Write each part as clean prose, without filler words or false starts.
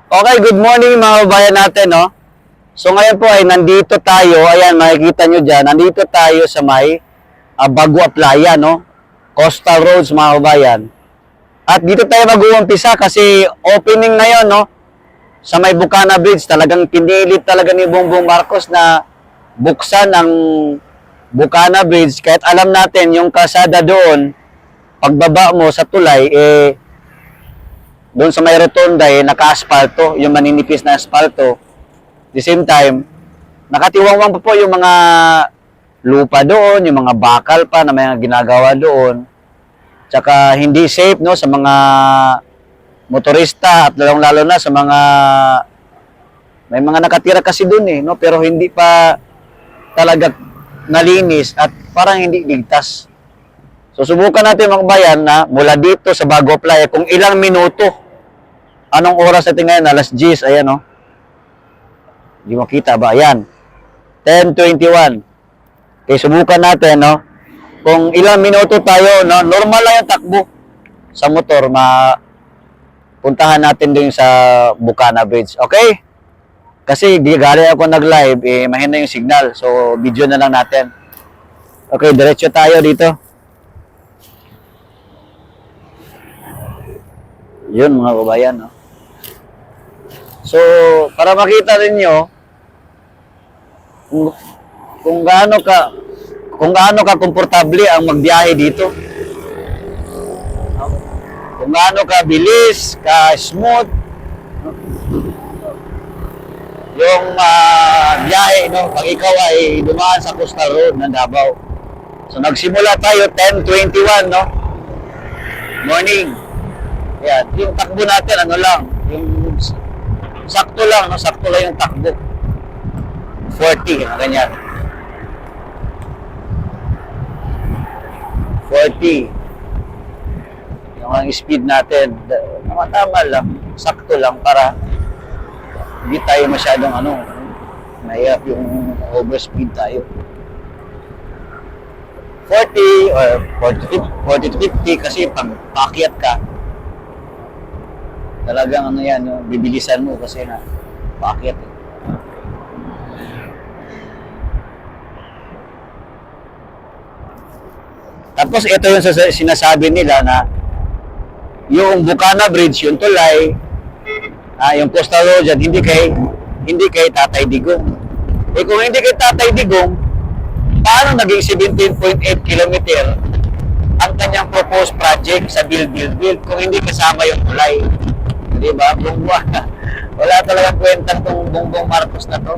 Okay, good morning mga kabayan natin, no? So ngayon po ay nandito tayo, ayan makikita nyo dyan, nandito tayo sa may Bagua Playa, no? Coastal Roads mga kabayan. At dito tayo mag-uumpisa kasi opening na yon, no? Sa may Bucana Bridge, talagang pinilit talaga ni Bongbong Marcos na buksan ang Bucana Bridge kahit alam natin yung kalsada doon, pagbaba mo sa tulay, doon sa may rotonda naka-asfalto, yung maninipis na asfalto. At the same time, nakatiwangwang pa po yung mga lupa doon, yung mga bakal pa na may ginagawa doon. Tsaka hindi safe no sa mga motorista at lalong-lalo na sa mga may mga nakatira kasi doon no, pero hindi pa talaga nalinis at parang hindi ligtas. So subukan natin mga bayan na mula dito sa Bagua Playa kung ilang minuto. Anong oras natin ngayon? Alas 10. Ayan, no? Hindi makita ba? Ayan. 10:21. Okay, subukan natin, no? Kung ilang minuto tayo, no? Normal lang yung takbo sa motor. Puntahan natin din sa Bucana Bridge. Okay? Kasi gari ako nag-live, mahina yung signal. So, video na lang natin. Okay, diretso tayo dito. Yun, mga kabayan, no? So, para makita ninyo kung gaano ka komportable ang magbiyahe dito. Kung gaano ka bilis, ka smooth yung biyahe no pag ikaw ay dumaan sa Coastal Road ng Davao. So nagsimula tayo 10:21 no. Morning. Yan, yung takbo natin ano lang, yung sakto lang, no? Sakto lang yung takbo. 40, ganyan. 40. Yung ang speed natin, tama lang, sakto lang para hindi tayo masyadong mahirap yung overspeed tayo. 40 or 40 to 50 kasi pag paakyat ka, talagang yan, no? Bibilisan mo kasi na paakyat. Tapos ito yung sinasabi nila na yung Bucana Bridge, yung tulay, yung Coastal Road dyan, hindi kay Tatay Digong. Kung hindi kay Tatay Digong, paano naging 17.8 kilometer ang kanyang proposed project sa build kung hindi kasama yung tulay? Di ba? Wala talagang kwentang tong Bongbong Marcos na to.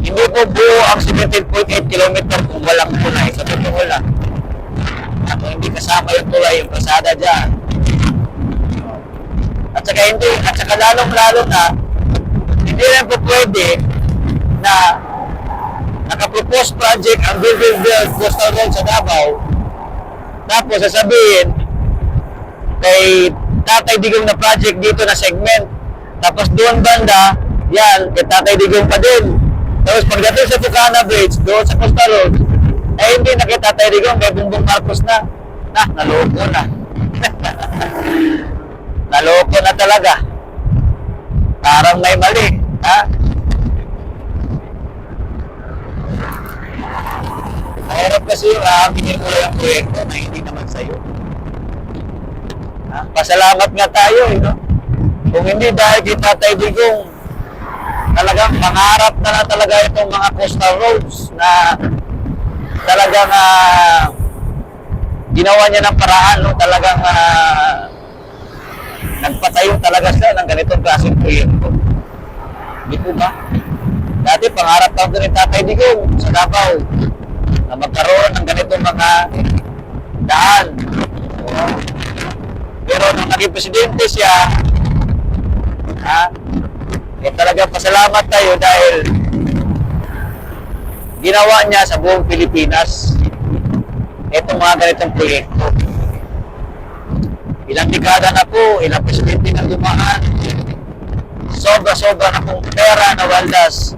Hindi po buo ang 17.8 kilometer kung walang tulay. Sa totoo lang. Kung hindi kasama yung tulay, yung kalsada dyan. At saka lalong-lalo na, hindi rin po pwede na naka-propose project ang build Coastal Road sa Davao, tapos sasabihin kay Tatay Digong na project dito na segment, tapos doon banda yan kay Tatay Digong pa din, tapos pagdating sa Bucana Bridge doon sa Coastal Road hindi na kay Tatay Digong, kay Bongbong Marcos na naloko na. Naloko na talaga, parang may mali mahirap kasi yung aaminin mo lang yung proyekto na hindi naman sa'yo. Pasalamat nga tayo, no? Kung hindi dahil kay Tatay Digong, talagang pangarap na talaga itong mga coastal roads na talagang ginawa niya ng paraan, no? Talagang nagpatayo talaga sila ng ganitong klaseng proyekto. Hindi po ba? Dati pangarap lang ni Tatay Digong sa Davao na magkaroon ng ganitong mga daan. Pero nung naging presidente siya, talagang pasalamat tayo dahil ginawa niya sa buong Pilipinas itong mga ganitong proyekto. Ilang dekada na po, ilang presidente na dumaan, sobra-sobra na pong pera na waldas.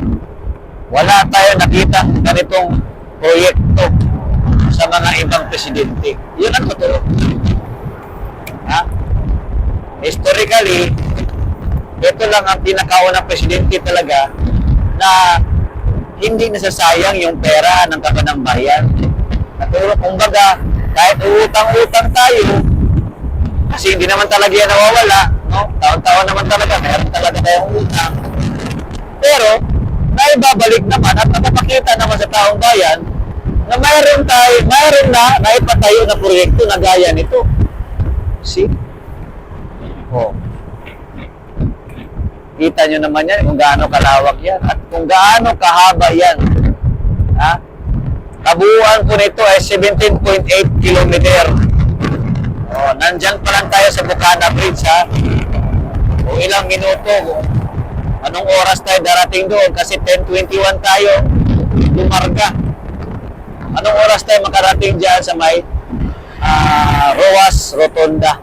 Wala tayo nakita ganitong proyekto sa mga ibang presidente. Yun ang totoo. historically, ito lang ang pinakaunang presidente talaga na hindi nasasayang yung pera ng kabanang bayan. Naturo, kumbaga, kahit utang-utang tayo, kasi hindi naman talaga yan nawawala, no? Taon-taon naman talaga, meron talaga tayong utang. Pero, naibabalik naman at napapakita naman sa taong bayan na mayroon na naipatayo na proyekto na gaya nito. See? Oh. Kita nyo naman yan kung gaano kalawak yan at kung gaano kahaba yan. Ha? Kabuuan po nito ay 17.8 kilometer. Oh, nandyan pa lang tayo sa Bukana Bridge, ha? O ilang minuto, anong oras tayo darating doon? Kasi 10:21 tayo lumarga. Anong oras tayo makarating dyan sa may Roas Rotonda?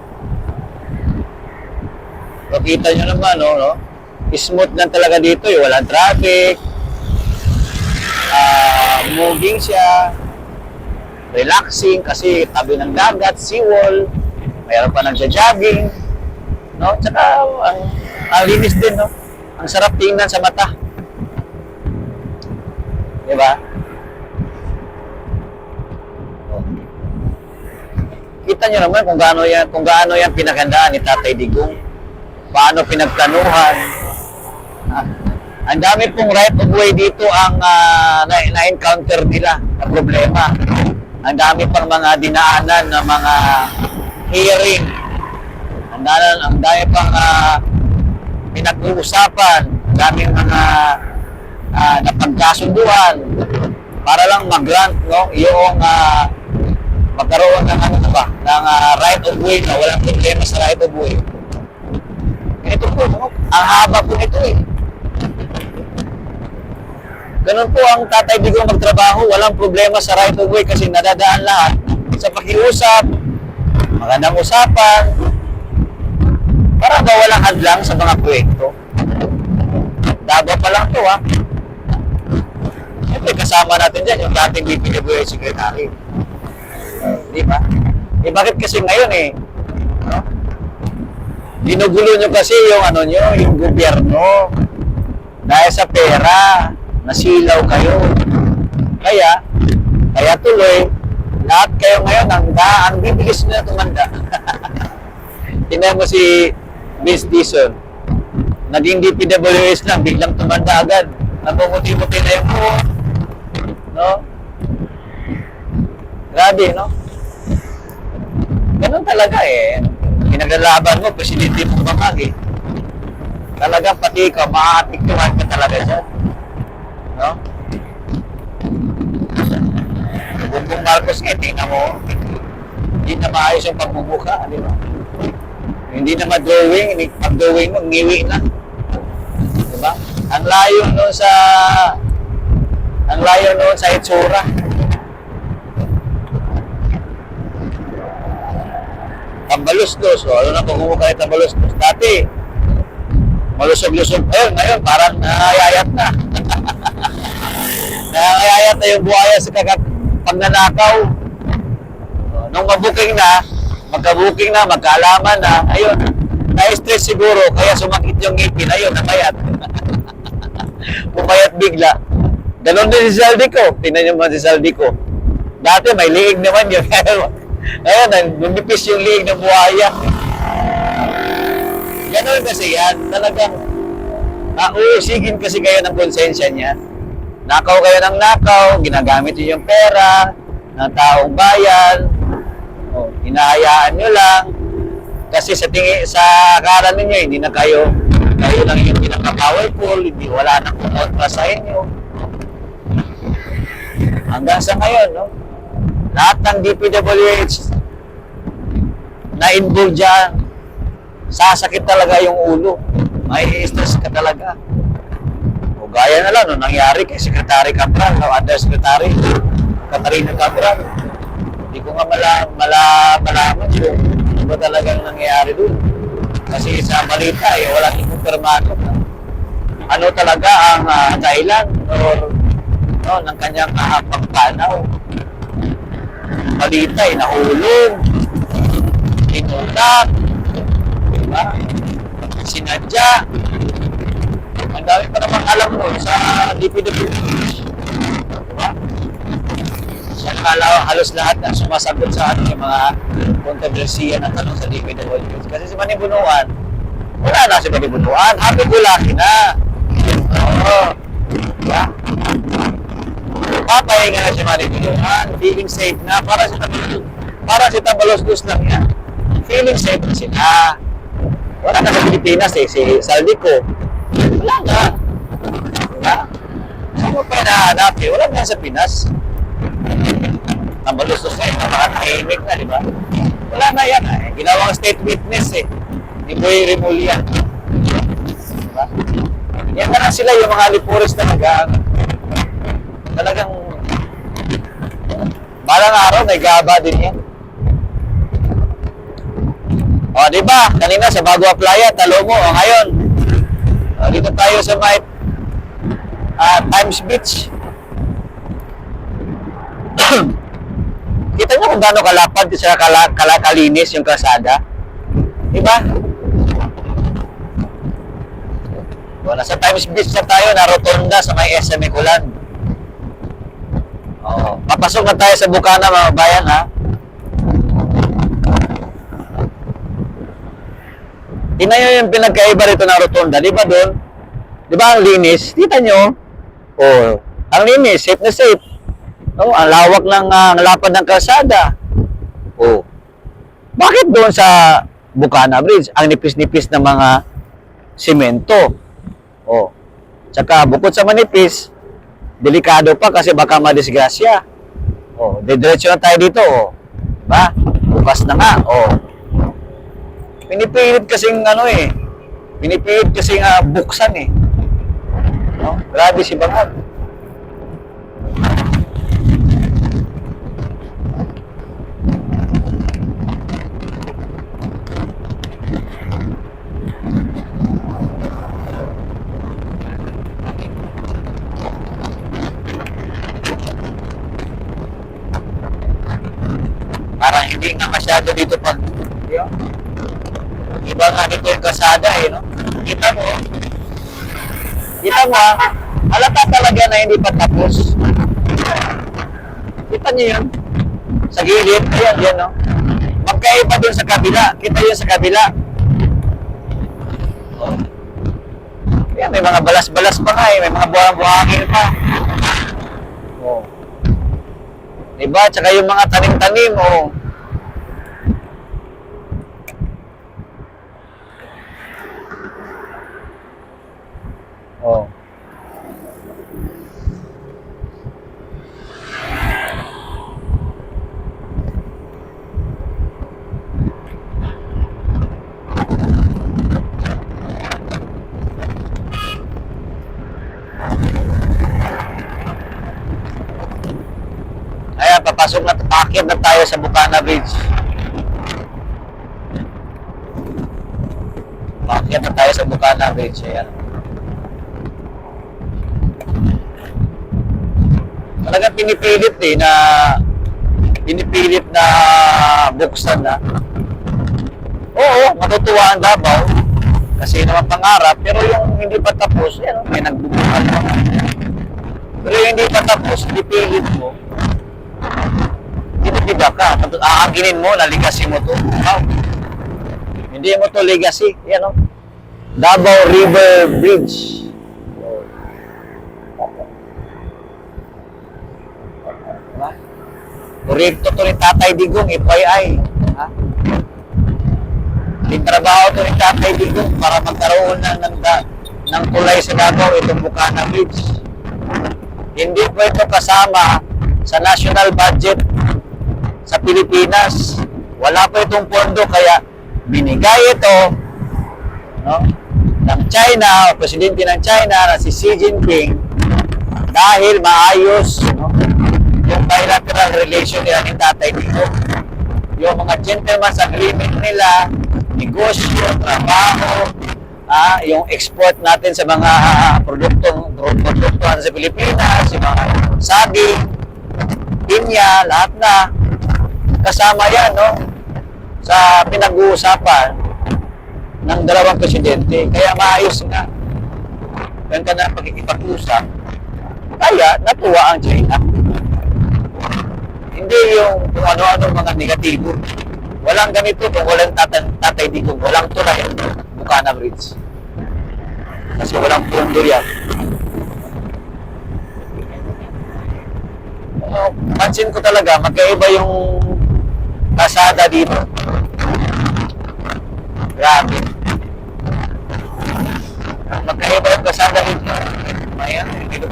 So, kita nyo naman, no? Smooth lang talaga dito, walang traffic. Moving siya. Relaxing kasi tabi ng dagat, seawall. Mayroon pa nagja-jogging. No? Tsaka, ang linis din, no? Ang sarap tingnan sa mata. Diba? Kita nyo naman kung gaano yan pinagandaan ni Tatay Digong. Paano pinagplanuhan. Ang dami pong right of way dito ang na-encounter nila na problema. Ang dami pang mga dinaanan na mga hearing. Ang dami pang pinag-uusapan. Ang daming mga napagkasunduan para lang mag-grant, no, yung magkaroon ng ng right of way na walang problema sa right of way. Ito po, no? Ang haba po nito eh. Ganun po ang Tatay Digong magtrabaho, walang problema sa right of way kasi nadadaan lahat sa pakiusap, magandang usapan, para ba walang hadlang sa mga proyekto. Daba pa lang to, ha. Siyempre, kasama natin dyan yung dating DPWH Secretary. Di ba? Eh, bakit kasi ngayon no? Ginugulo nyo kasi yung gobyerno. Dahil sa pera, nasilaw kayo. Kaya tuloy, lahat kayo ngayon, ang bibilis na tumanda. Tingnan mo si Miss Dison. Naging DPWH lang, biglang tumanda agad. Nabumuti-muti na yung buho. No? Grabe, no? Ganun talaga eh. Pinaglalaban mo, presidente mo bangag eh. Talagang pati ikaw, maaapektuhan ka talaga dyan. No? Bongbong Marcos nga, tingnan mo, hindi na maayos yung pagbubuka, di ba? Hindi na ma-drawing, pag-drawing mo, ngiwi na. Di ba? Ang layo noon sa itsura. Tambalustos, ano na pagbubuka ng Tambalustos? Dati, malusog-lusog. Ngayon, parang nangayayat na. Nangayayat na yung buhaya sa pagnanakaw. Nung mabuking na, magka-booking na, magkaalaman na, ayun, na-stress siguro, kaya sumakit yung ngipin, ayun, namayat. Pumayat bigla. Ganon din si Saldico. Tingnan nyo mo si Saldico. Dati may liig naman yun. Ayun, lumipis yung liig ng buhaya. Ganon kasi yan. Talagang uusigin kasi kayo ng konsensya niya. Nakaw kayo ng nakaw, ginagamit nyo yung pera ng taong bayan. Hinahayaan nyo lang. Kasi sa akaran ninyo, hindi na kayo lang yung pinaka-powerful, hindi wala nang kumontra sa inyo. Hanggang sa ngayon, no? Lahat ng DPWH na-involve dyan, sasakit talaga yung ulo. May stress ka talaga. O gaya na lang, no, nangyari kay Secretary Cabral, no, Undersecretary Catarina Cabral. Hindi ko nga malaman kung ano ba talagang nangyayari doon. Kasi sa balita, wala ikumpirmado. Ano talaga ang dahilan or ng kanyang pagpanaw. Balita, nahulog, inutak, diba? sadya. Ang dami pa namang alam mo sa DPWH. Diba? Yan halos lahat na sumasagot sa ating mga kontrobersiya ng tanong sa DPWH. Kasi si Manibunuan, wala na si Manibunuan. Happy go lucky na. Oo. Diba? Papahinga na si Manibunuan. Feeling safe na. Para si Tambalos lang yan. Feeling safe na sila. Wala na sa Pilipinas eh. Si Saldico. Wala na. Diba? Saan mo pa nahanap eh? Wala na sa Pinas. Tambalos na yun. Nakakahimik na, di ba? Wala na yan eh. Ginawang state witness eh. Ni Boy Remulla. Diba? Yan na lang sila yung mga Alipores na talagang balang araw may gaba din yan. O, di ba? Kanina sa Bagua Playa, talo mo. O, ngayon, dito tayo sa may Times Beach. Kita nyo kung gaano kalapad sa kalinis yung kalsada. Di ba? O, nasa Times Beach na tayo, na rotonda sa may SM Ecoland. O, papasok na tayo sa Bukana, mga bayan, ha? Tingnan nyo yung pinagkaiba rito ng rotonda. Di ba doon? Di ba ang linis? Kita nyo? Oh, ang linis, safe na safe. No, ang lawak ng lapad ng kalsada. Oh. Bakit doon sa Bukana Bridge, ang nipis-nipis ng mga simento? Oh. Tsaka bukod sa manipis, delikado pa kasi baka madisgrasya. Oh, didiretso na tayo dito, oh. Diba? Bukas na nga, oh. Pinipilit kasing buksan eh. No? Grabe si Bangag. Parang hindi nga masyado dito pag iba nga dito yung kasada eh, no? Kita mo, halata talaga na hindi pa tapos. Kita niyo yun? Sa gilid, ayan, yan, no? Magkaiba dun sa kabila. Kita yun sa kabila. Oh. Ayan, may mga balas-balas pa nga eh. May mga buhangin pa. Oh. Diba? Tsaka yung mga tanim-tanim, oh. Oh. Ayan, papasok na, paakyat na tayo sa Bukana Bridge. Paakyat na tayo sa Bukana Bridge. Ayan. Talagang pinipilit na buksan na. Oo, matutuwa ang Davao kasi naman pangarap, pero yung hindi pa tapos, yan, may nagbubukan pa. Pero yung hindi pa tapos, pinipilit mo, tinitiba ka, tapos aaginin mo na legacy mo to. Wow. Hindi mo to legacy, yan o. Davao River Bridge. Proyekto to ni Tatay Digong, FYI. Ha? Tinrabaho to ni Tatay Digong para magkaroon ng tulay sa Davao, itong Bukana Bridge. Hindi po ito kasama sa national budget sa Pilipinas. Wala po itong pondo, kaya binigay ito, no, ng China, o presidente ng China na si Xi Jinping, dahil maayos, no, yung bilateral relation nila ni Tatay Digong. Yung mga gentleman's agreement nila, negosyo, trabaho, yung export natin sa mga produkto natin sa Pilipinas, yung mga saging, pinya, lahat na kasama yan, no, sa pinag-uusapan na ng dalawang presidente. Kaya maayos nga. Ganda na pag-ikipag-usap. Kaya natuwa ang China. Hindi yung kung ano-ano mga negatibo. Walang ganito kung walang tatay dito. Walang tulay. Bukana Bridge. Kasi walang pundo yan. Pansin ko talaga, magkaiba yung kasada dito. Grabe. Magkaiba yung kasada dito. Ayan, dito.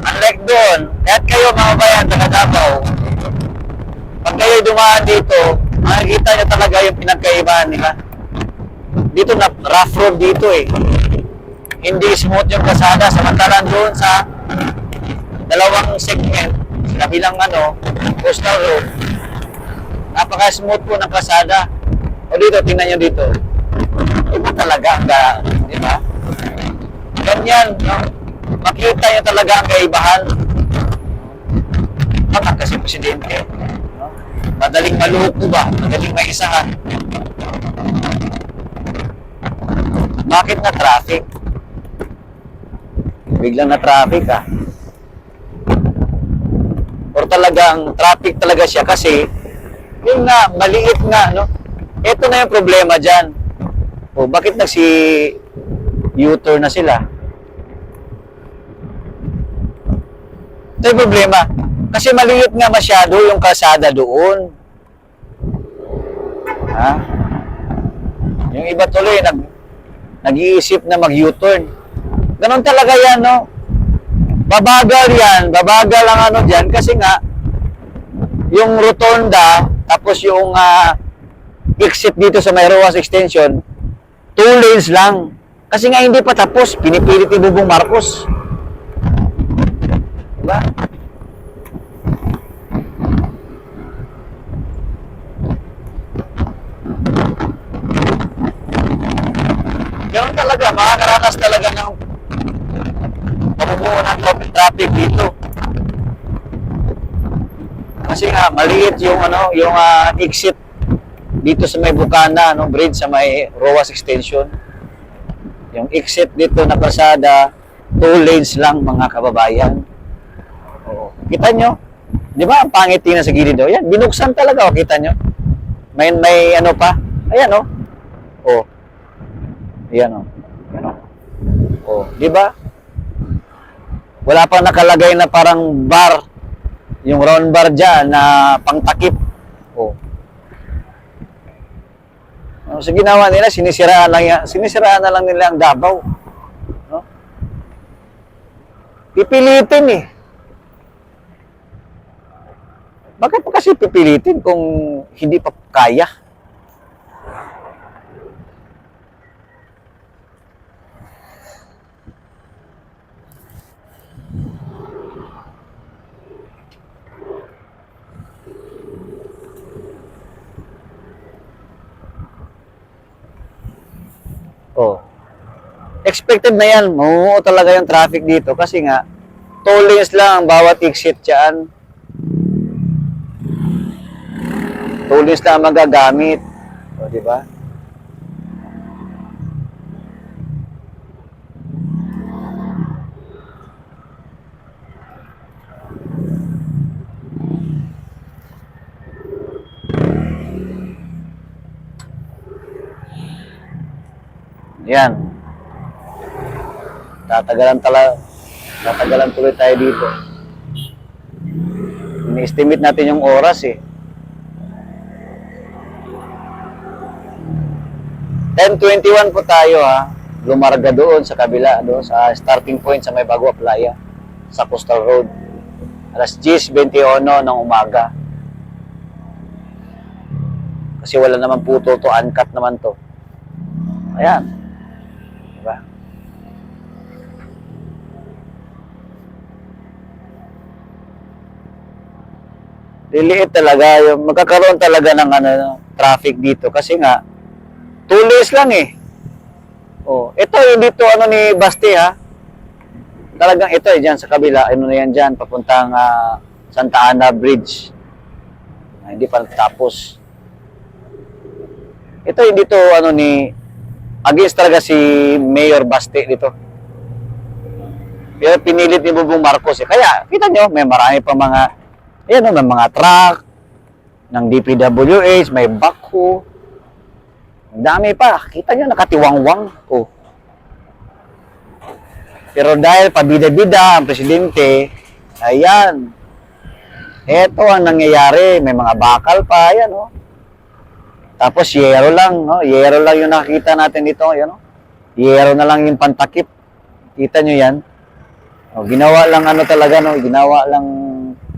Unlike doon, kahit kayo mga bayan, taga Davao, pag kayo dumaan dito, makikita nyo talaga yung pinagkaibahan nila. Dito na rough road dito eh. Hindi smooth yung kasada, samantalang doon sa dalawang segment, sa kabilang coastal road, napaka-smooth po ng kasada. O dito, tingnan nyo dito. Iba talaga, di ba? Ganyan, no? Makita nyo talaga ang kaibahan. Bakit kasi presidente? No? Madaling maluko ba? Madaling maisahan? Bakit na traffic? Biglang na traffic or talagang traffic talaga siya kasi yung nga, maliit nga, no? Ito na yung problema dyan. O, bakit U-turn na sila? Ito yung problema. Kasi maliit nga masyado yung kalsada doon. Ha? Yung iba tuloy, nag-iisip na mag-U-turn. Ganon talaga yan, no? Babagal yan. Babagal ang dyan. Kasi nga, yung rotonda, tapos yung exit dito sa may Roas Extension, 2 lanes lang. Kasi nga hindi pa tapos. Pinipilit ni Bubong Marcos. Diba? Ganon talaga. Makakaranas talaga ng pamumuo ng traffic dito. Kasi nga maliit yung exit dito sa may Bukana, bridge sa may Roas Extension. Yung exit dito na kalsada, 2 lanes lang mga kababayan. Oo. Kita nyo? Di ba ang pangit tingnan sa gilid? Yan, binuksan talaga, kita nyo? May pa? Ayan Oh. Ayan Ayan Oh, di ba? Wala pang nakalagay na parang bar, yung round bar dyan na pangtakip. Oh. So ginawa nila, sinisiraan na lang nila ang Davao. No? Pipilitin eh. Bakit pa kasi pipilitin kung hindi pa kaya? Oh. Expected na yan. Mamuo talaga yung traffic dito kasi nga 2 lanes lang ang bawat exit dyan. 2 lanes lang ang magagamit. O, di ba? Yan. Tatagalan tuloy tayo dito. Ini-estimate natin yung oras eh. 10:21 po tayo Lumarga doon sa kabila, doon sa starting point sa may Bagua Playa, sa Coastal Road. 10:21 ng umaga. Kasi wala naman po to, uncut naman to. Ayan. Diba? Liliit talaga yung magkakaroon talaga ng traffic dito kasi nga 2 lanes lang eh. Oh, ito yung dito ni Basti Talagang ito diyan sa kabila, na yan diyan papuntang Santa Ana Bridge. Hindi pa tapos. Ito hindi to ano ni against talaga si Mayor Baste dito. Pero pinilit ni Bubong Marcos eh. Kaya, kita nyo, may marami pa mga, ayan o, may mga truck ng DPWH, may backhoe. Ang dami pa. Kita nyo, nakatiwangwang. Oh. Pero dahil pabida-bida ang presidente, ayan. Ito ang nangyayari. May mga bakal pa, ayan o. Tapos yero lang, no? Yero lang yung nakikita natin dito, ayan o. Yero na lang yung pantakip. Kita nyo yan. O, ginawa lang ano talaga, no? Ginawa lang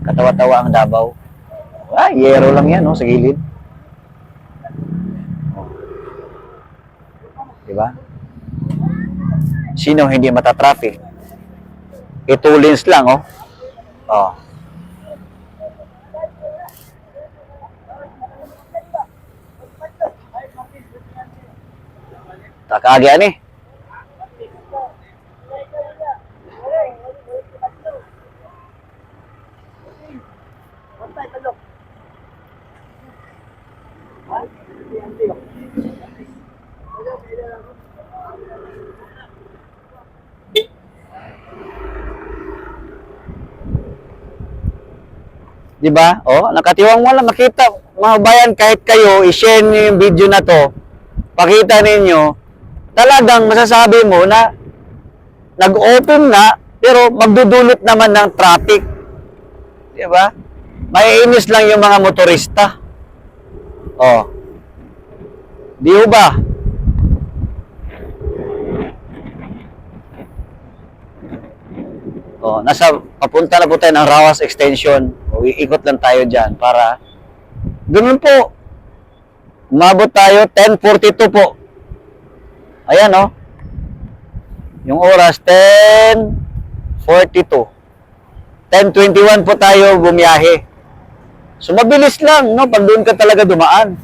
katawa-tawa ang Davao. Yero lang yan, no? Sa gilid. O. Diba? Sino hindi matatraffic? Ito lanes lang, oh. O. Takagyan eh. Diba? Oh, nakatiwang wala makita. Mga bayan, kahit kayo, i-share niyo yung video na to, pakita ninyo, talagang masasabi mo na nag-open na, pero magdudulot naman ng traffic. Diba? Maiinis lang yung mga motorista. Oh. Di ba? Oh, papunta na po tayo ng Rawas Extension. O, iikot lang tayo dyan para ganun po. Umabot tayo 10:42 po. Ayan oh. Yung oras 10:42. 10:21 po tayo bumiyahe. So mabilis lang, no? Pag doon ka talaga dumaan.